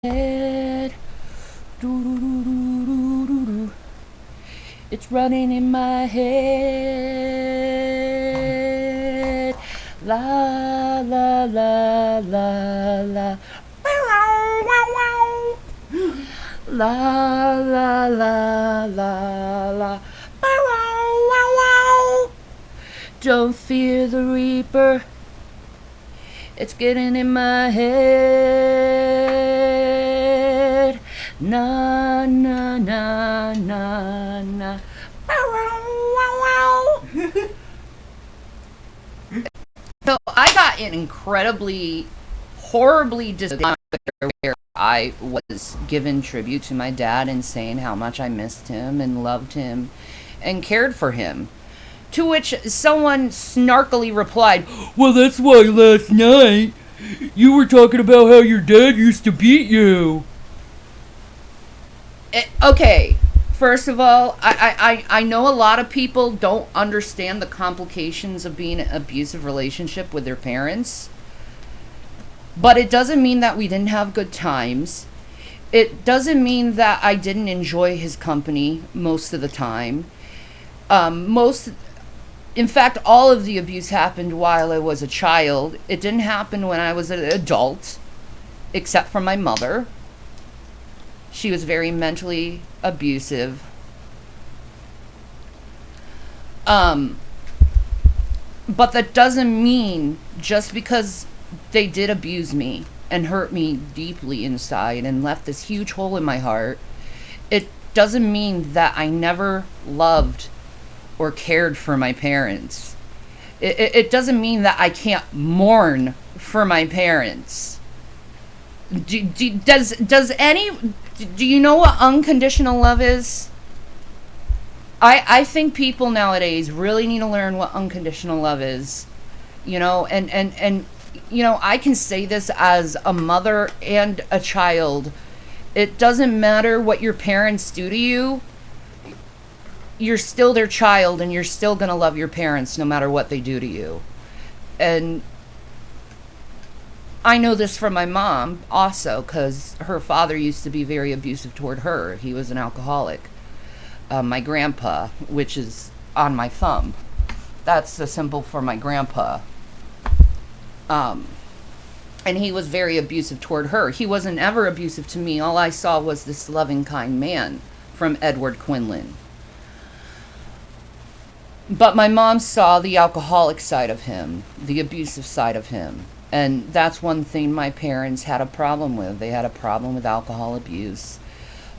head. Do-do-do-do-do-do-do. It's running in my head. La la la la la. La la la la la. Don't fear the reaper. It's getting in my head. Na na na na na. So I got an incredibly, horribly disappointed where I was given tribute to my dad and saying how much I missed him and loved him and cared for him. To which someone snarkily replied, "Well, that's why last night you were talking about how your dad used to beat you." Okay, first of all, I know a lot of people don't understand the complications of being in an abusive relationship with their parents. But it doesn't mean that we didn't have good times. It doesn't mean that I didn't enjoy his company most of the time. In fact, all of the abuse happened while I was a child. It didn't happen when I was an adult, except for my mother. She was very mentally abusive. But that doesn't mean just because they did abuse me and hurt me deeply inside and left this huge hole in my heart, it doesn't mean that I never loved or cared for my parents. It doesn't mean that I can't mourn for my parents. Do you know what unconditional love is? I think people nowadays really need to learn what unconditional love is. And I can say this as a mother and a child. It doesn't matter what your parents do to you. You're still their child, and you're still going to love your parents no matter what they do to you. And I know this from my mom also, because her father used to be very abusive toward her. He was an alcoholic. My grandpa, which is on my thumb. That's the symbol for my grandpa. And he was very abusive toward her. He wasn't ever abusive to me. All I saw was this loving, kind man from Edward Quinlan. But my mom saw the alcoholic side of him, the abusive side of him. And that's one thing my parents had a problem with. They had a problem with alcohol abuse.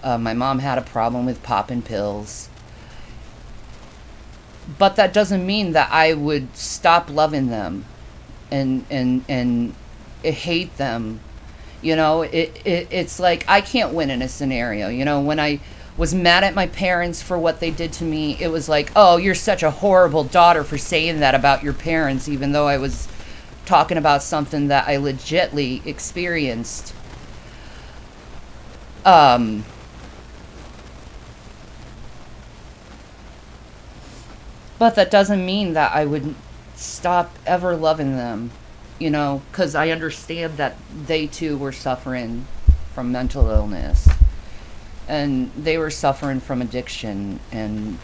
My mom had a problem with popping pills. But that doesn't mean that I would stop loving them and hate them. It's like I can't win in a scenario. When I was mad at my parents for what they did to me, it was like, oh, you're such a horrible daughter for saying that about your parents, even though I was talking about something that I legitly experienced. But that doesn't mean that I would stop ever loving them, because I understand that they too were suffering from mental illness. And they were suffering from addiction, and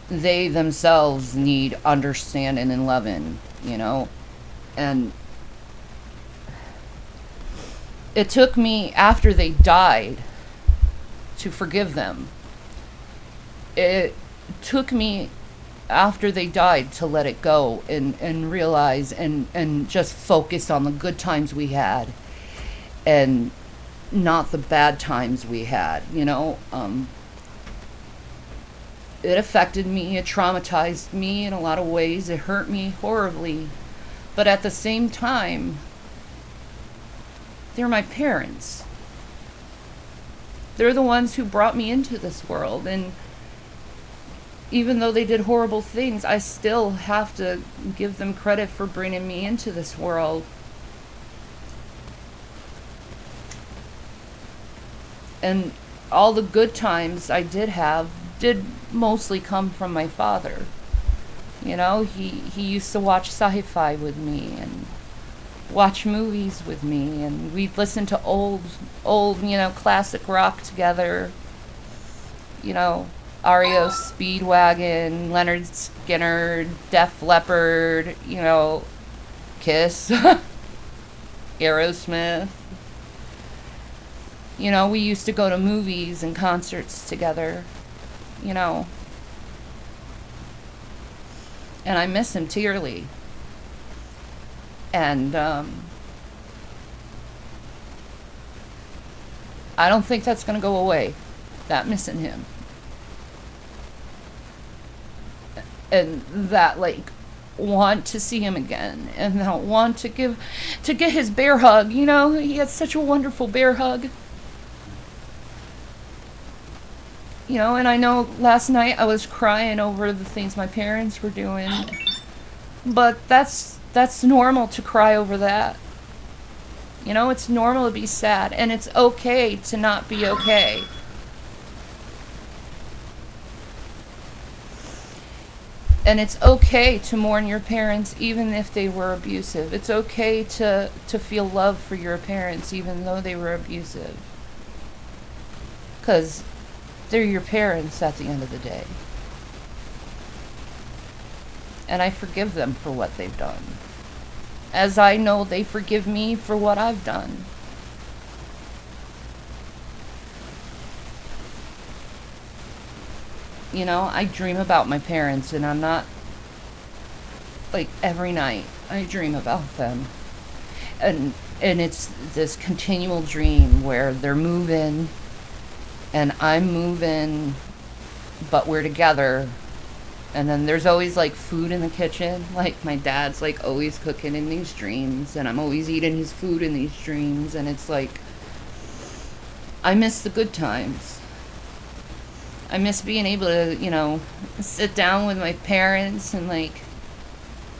they themselves need understanding and loving, And it took me after they died to forgive them. It took me after they died to let it go and realize and just focus on the good times we had and not the bad times we had. It affected me, it traumatized me in a lot of ways, it hurt me horribly, but at the same time, they're my parents. They're the ones who brought me into this world, and even though they did horrible things, I still have to give them credit for bringing me into this world. And all the good times I did have did mostly come from my father. He used to watch sci-fi with me, and watch movies with me, and we'd listen to old, classic rock together. You know, REO Speedwagon, Leonard Skinner, Def Leppard, Kiss, Aerosmith. We used to go to movies and concerts together, you know, and I miss him dearly. And I don't think that's going to go away, that missing him. And that, like, want to see him again, and that want to get his bear hug. He had such a wonderful bear hug. And I know last night I was crying over the things my parents were doing, but that's normal to cry over that. It's normal to be sad, and it's okay to not be okay. And it's okay to mourn your parents even if they were abusive. It's okay to feel love for your parents even though they were abusive. Because they're your parents at the end of the day. And I forgive them for what they've done, as I know they forgive me for what I've done. I dream about my parents, and I'm not, like, every night I dream about them. And it's this continual dream where they're moving and I'm moving, but we're together. And then there's always, like, food in the kitchen. Like, my dad's, like, always cooking in these dreams, and I'm always eating his food in these dreams. And it's like, I miss the good times. I miss being able to, sit down with my parents and, like,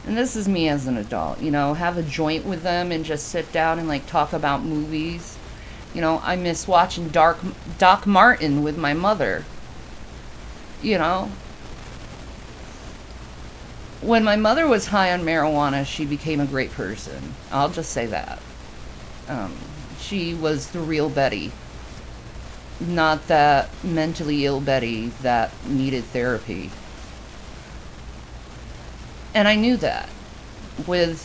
and this is me as an adult, have a joint with them and just sit down and, like, talk about movies. I miss watching Doc Martin with my mother. When my mother was high on marijuana, she became a great person. I'll just say that. She was the real Betty. Not that mentally ill Betty that needed therapy. And I knew that. With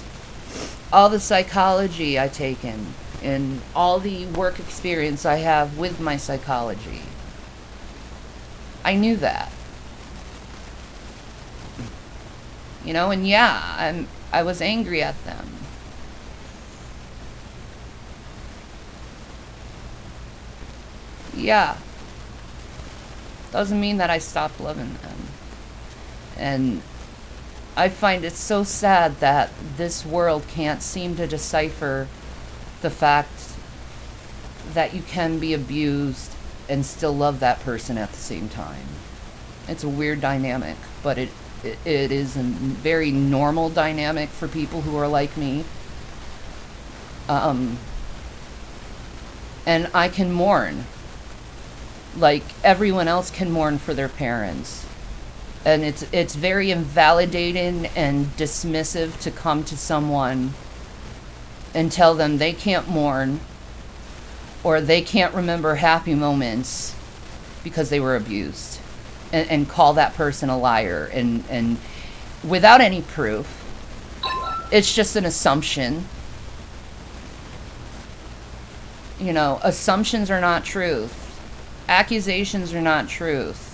all the psychology I've taken and all the work experience I have with my psychology, I knew that. And yeah, I was angry at them. Yeah. Doesn't mean that I stopped loving them. And I find it so sad that this world can't seem to decipher the fact that you can be abused and still love that person at the same time. It's a weird dynamic, but it is a very normal dynamic for people who are like me. And I can mourn like everyone else can mourn for their parents. And it's very invalidating and dismissive to come to someone and tell them they can't mourn or they can't remember happy moments because they were abused, and call that person a liar and without any proof. It's just an assumption. Assumptions are not truth. Accusations are not truth.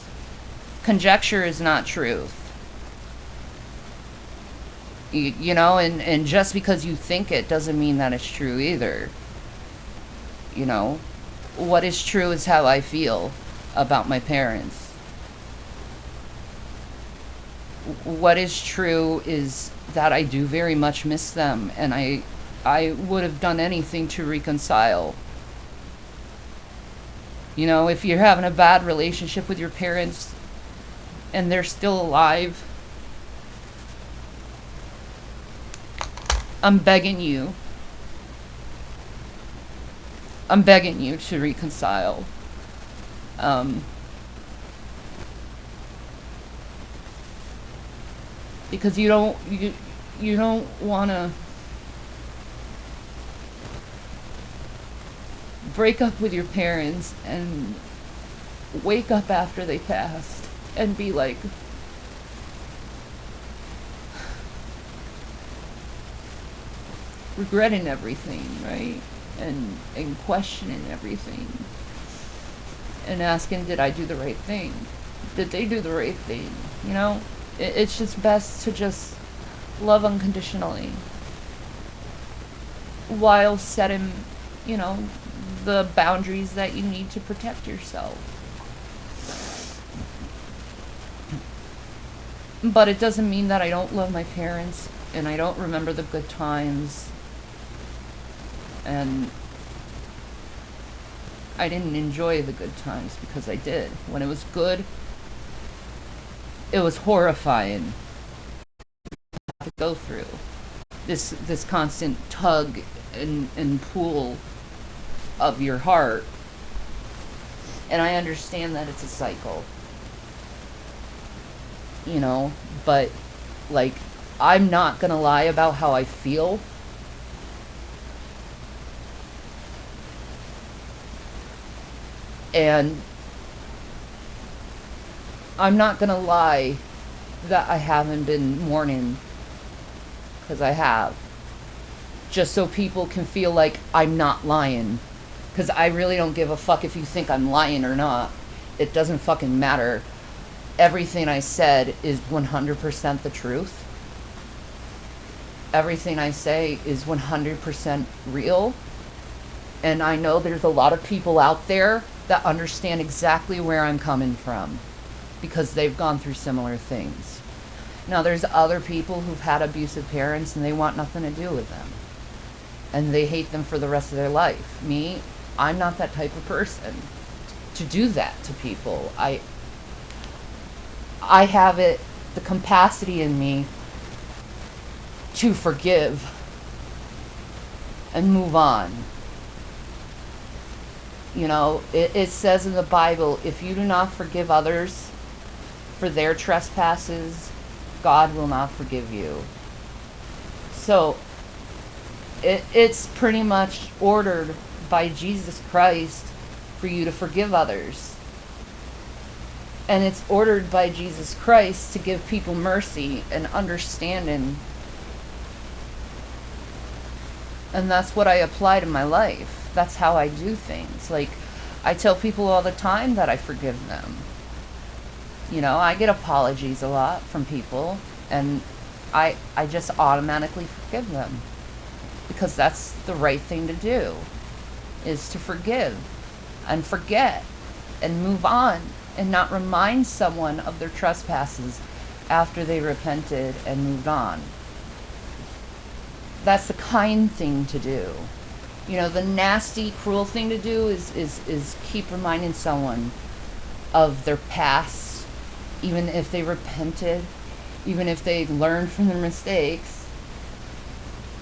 Conjecture is not truth. And just because you think it doesn't mean that it's true either. What is true is how I feel about my parents. What is true is that I do very much miss them, and I would have done anything to reconcile. If you're having a bad relationship with your parents and they're still alive, I'm begging you to reconcile. Because you don't want to break up with your parents and wake up after they passed and be like, regretting everything, right? And questioning everything. And asking, did I do the right thing? Did they do the right thing? You know? It's just best to just love unconditionally. While setting, you know, the boundaries that you need to protect yourself. But it doesn't mean that I don't love my parents and I don't remember the good times. And I didn't enjoy the good times, because I did. When it was good, it was horrifying to go through. This constant tug and pull of your heart. And I understand that it's a cycle. You know, but like, I'm not gonna lie about how I feel. And I'm not gonna lie that I haven't been mourning, because I have. Just so people can feel like I'm not lying. Because I really don't give a fuck if you think I'm lying or not. It doesn't fucking matter. Everything I said is 100% the truth. Everything I say is 100% real. And I know there's a lot of people out there that understand exactly where I'm coming from, because they've gone through similar things. Now, there's other people who've had abusive parents and they want nothing to do with them. And they hate them for the rest of their life. Me, I'm not that type of person to do that to people. I have the capacity in me to forgive and move on. You know, it says in the Bible, if you do not forgive others for their trespasses, God will not forgive you. So, it's pretty much ordered by Jesus Christ for you to forgive others. And it's ordered by Jesus Christ to give people mercy and understanding. And that's what I apply to my life. That's how I do things. Like, I tell people all the time that I forgive them. You know, I get apologies a lot from people, and I just automatically forgive them. Because that's the right thing to do, is to forgive and forget and move on and not remind someone of their trespasses after they repented and moved on. That's the kind thing to do. You know, the nasty, cruel thing to do is keep reminding someone of their past, even if they repented, even if they learned from their mistakes.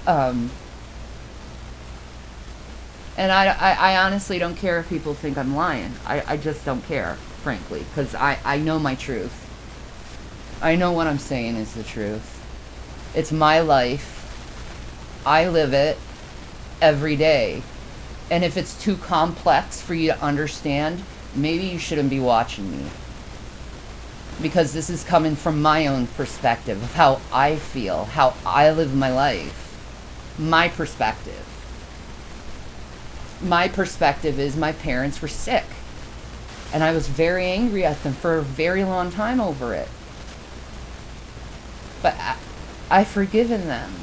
And I honestly don't care if people think I'm lying. I just don't care, frankly, because I know my truth. I know what I'm saying is the truth. It's my life. I live it every day. And if it's too complex for you to understand, maybe you shouldn't be watching me. Because this is coming from my own perspective of how I feel, how I live my life. My perspective. My perspective is my parents were sick. And I was very angry at them for a very long time over it. But I've forgiven them.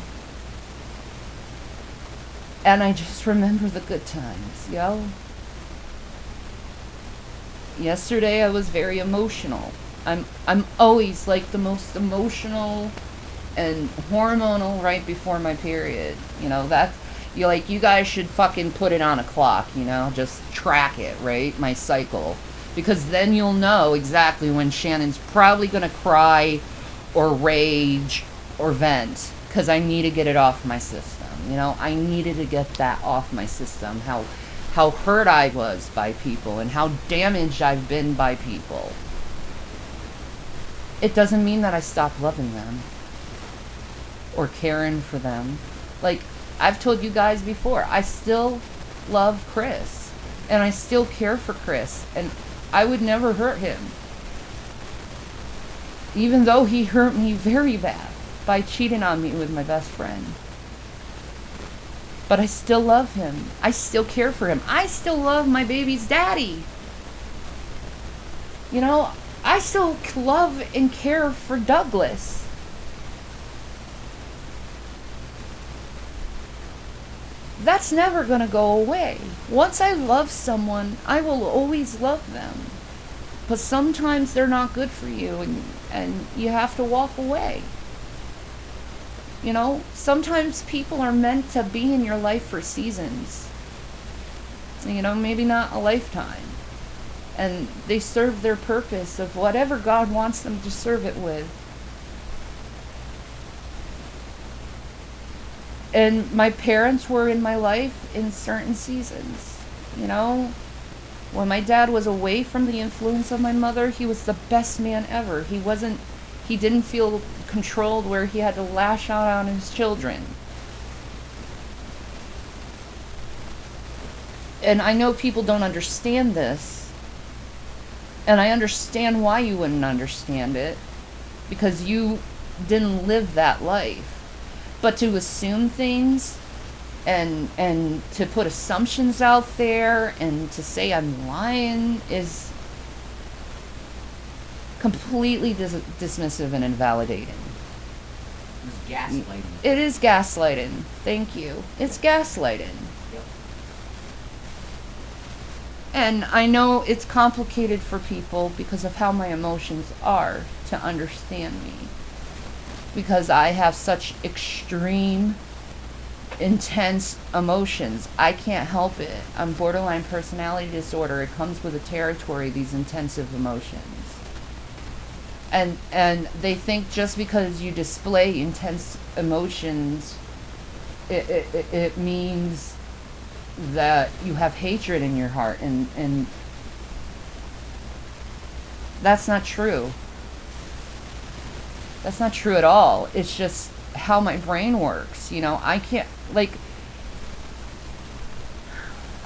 And I just remember the good times, yo. Yesterday I was very emotional. I'm always like the most emotional and hormonal right before my period. You know, that's, you guys should fucking put it on a clock, you know, just track it, right? My cycle. Because then you'll know exactly when Shannon's probably gonna cry or rage or vent. Because I need to get it off my system. You know, I needed to get that off my system. How hurt I was by people and how damaged I've been by people. It doesn't mean that I stopped loving them or caring for them. Like, I've told you guys before, I still love Chris. And I still care for Chris. And I would never hurt him. Even though he hurt me very bad by cheating on me with my best friend. But I still love him. I still care for him. I still love my baby's daddy. You know, I still love and care for Douglas. That's never going to go away. Once I love someone, I will always love them. But sometimes they're not good for you, and you have to walk away. You know, sometimes people are meant to be in your life for seasons. You know, maybe not a lifetime. And they serve their purpose of whatever God wants them to serve it with. And my parents were in my life in certain seasons. You know, when my dad was away from the influence of my mother, he was the best man ever. He didn't feel controlled where he had to lash out on his children. And I know people don't understand this. And I understand why you wouldn't understand it. Because you didn't live that life. But to assume things and to put assumptions out there and to say I'm lying is completely dismissive and invalidating. It's gaslighting. It is gaslighting. Thank you. It's gaslighting. Yep. And I know it's complicated for people because of how my emotions are to understand me. Because I have such extreme, intense emotions. I can't help it. I'm borderline personality disorder. It comes with the territory, these intensive emotions. And they think just because you display intense emotions, it means that you have hatred in your heart, and that's not true. That's not true at all. It's just how my brain works. You know, I can't, like,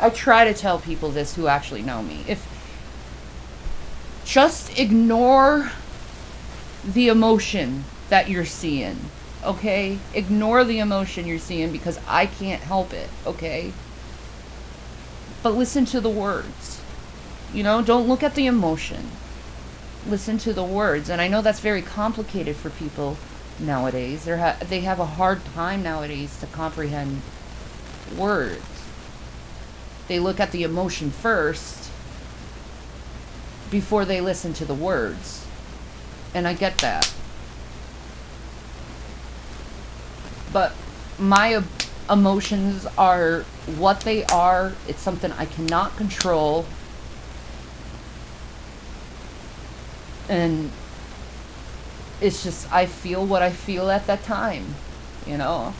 I try to tell people this who actually know me. Just ignore the emotion that you're seeing, okay? Ignore the emotion you're seeing because I can't help it, okay? But listen to the words. You know, don't look at the emotion. Listen to the words. And I know that's very complicated for people nowadays. They have a hard time nowadays to comprehend words. They look at the emotion first before they listen to the words. And I get that. But my emotions are what they are. It's something I cannot control. And it's just, I feel what I feel at that time, you know?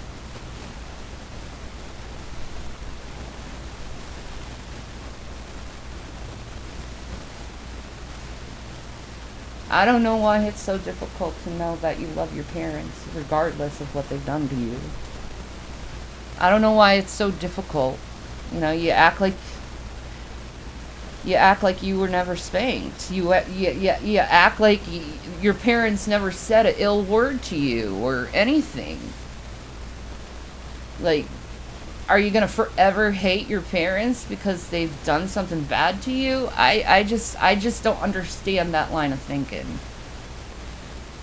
I don't know why it's so difficult to know that you love your parents, regardless of what they've done to you. I don't know why it's so difficult. You know, you act like you were never spanked. You act like your parents never said an ill word to you or anything. Like, are you gonna forever hate your parents because they've done something bad to you? I just don't understand that line of thinking.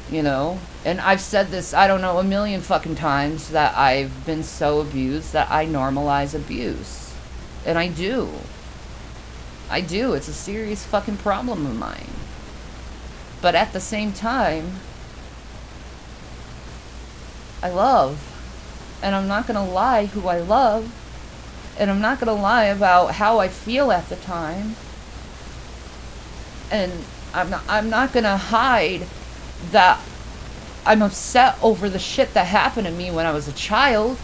You know? And I've said this, I don't know, a million fucking times, that I've been so abused that I normalize abuse. And I do. I do. It's a serious fucking problem of mine. But at the same time, I love. And I'm not going to lie who I love. And I'm not going to lie about how I feel at the time. And I'm not going to hide that I'm upset over the shit that happened to me when I was a child.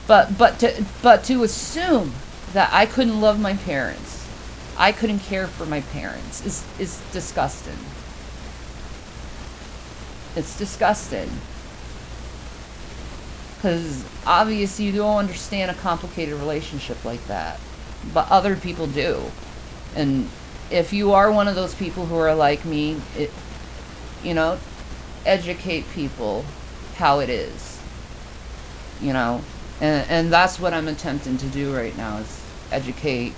But to assume that I couldn't love my parents, I couldn't care for my parents, is disgusting. It's disgusting. Because obviously you don't understand a complicated relationship like that. But other people do. And if you are one of those people who are like me, you know, educate people how it is. You know? And that's what I'm attempting to do right now, is educate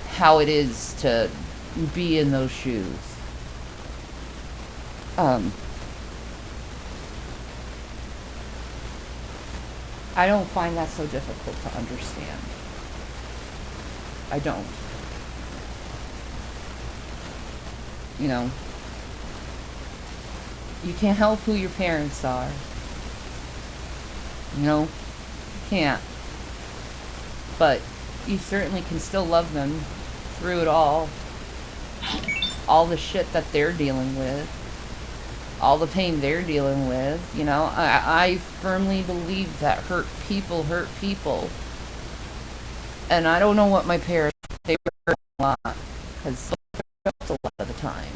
how it is to be in those shoes. I don't find that so difficult to understand. I don't. You know, you can't help who your parents are. You know, you can't. But you certainly can still love them through it all. All the shit that they're dealing with. All the pain they're dealing with. You know, I firmly believe that hurt people hurt people. And I don't know what my parents, they were hurt a lot. Because a lot of the times.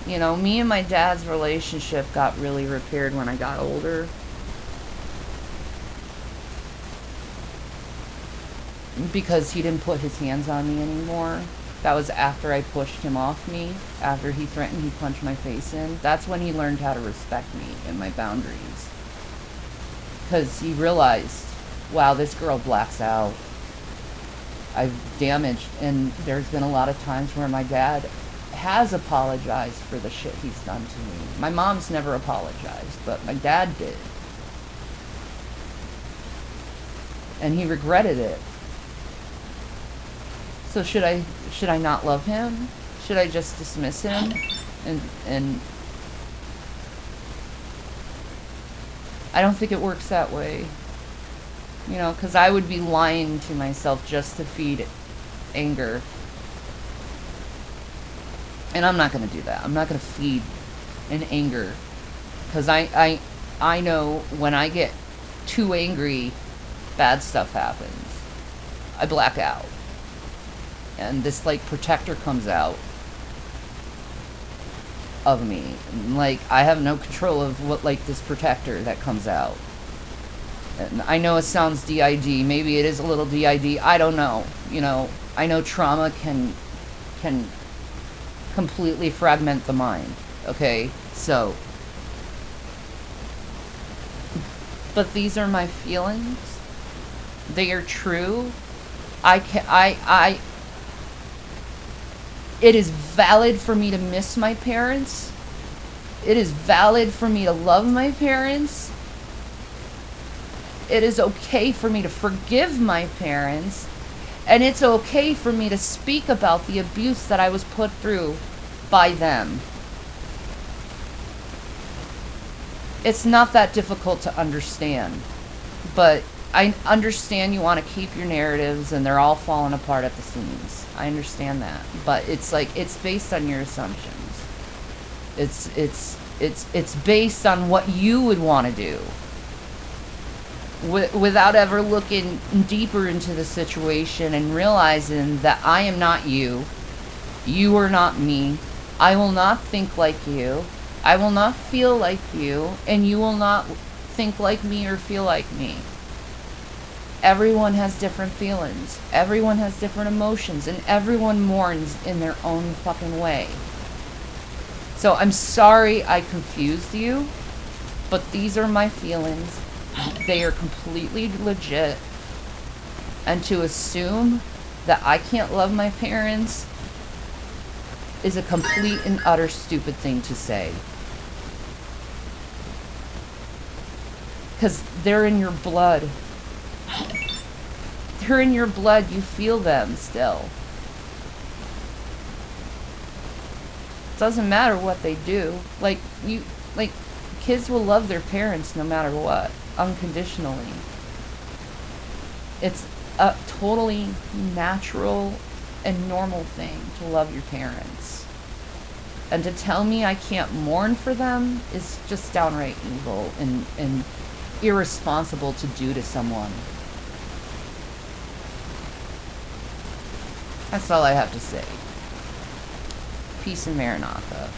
You know, me and my dad's relationship got really repaired when I got older. Because he didn't put his hands on me anymore. That was after I pushed him off me. After he threatened he'd punch my face in. That's when he learned how to respect me and my boundaries. Because he realized, wow, this girl blacks out. I've damaged, and there's been a lot of times where my dad has apologized for the shit he's done to me. My mom's never apologized, but my dad did. And he regretted it. So should I not love him? Should I just dismiss him? And I don't think it works that way. You know, because I would be lying to myself just to feed anger. And I'm not going to do that. I'm not going to feed an anger. Because I know when I get too angry, bad stuff happens. I black out. And this, like, protector comes out of me. And, like, I have no control of what, like, this protector that comes out. And I know it sounds DID. Maybe it is a little DID. I don't know. You know, I know trauma can completely fragment the mind. Okay? So. But these are my feelings. They are true. It is valid for me to miss my parents. It is valid for me to love my parents. It is okay for me to forgive my parents. And it's okay for me to speak about the abuse that I was put through by them. It's not that difficult to understand. But I understand you want to keep your narratives and they're all falling apart at the seams. I understand that. But it's like, it's based on your assumptions. It's based on what you would want to do. Without ever looking deeper into the situation and realizing that I am not you. You are not me. I will not think like you. I will not feel like you. And you will not think like me or feel like me. Everyone has different feelings. Everyone has different emotions. And everyone mourns in their own fucking way. So I'm sorry I confused you. But these are my feelings. They are completely legit. And to assume that I can't love my parents is a complete and utter stupid thing to say. Because they're in your blood. They're in your blood. You feel them still. It doesn't matter what they do. Like, kids will love their parents no matter what. Unconditionally. It's a totally natural and normal thing to love your parents. And to tell me I can't mourn for them is just downright evil and irresponsible to do to someone. That's all I have to say. Peace and Maranatha.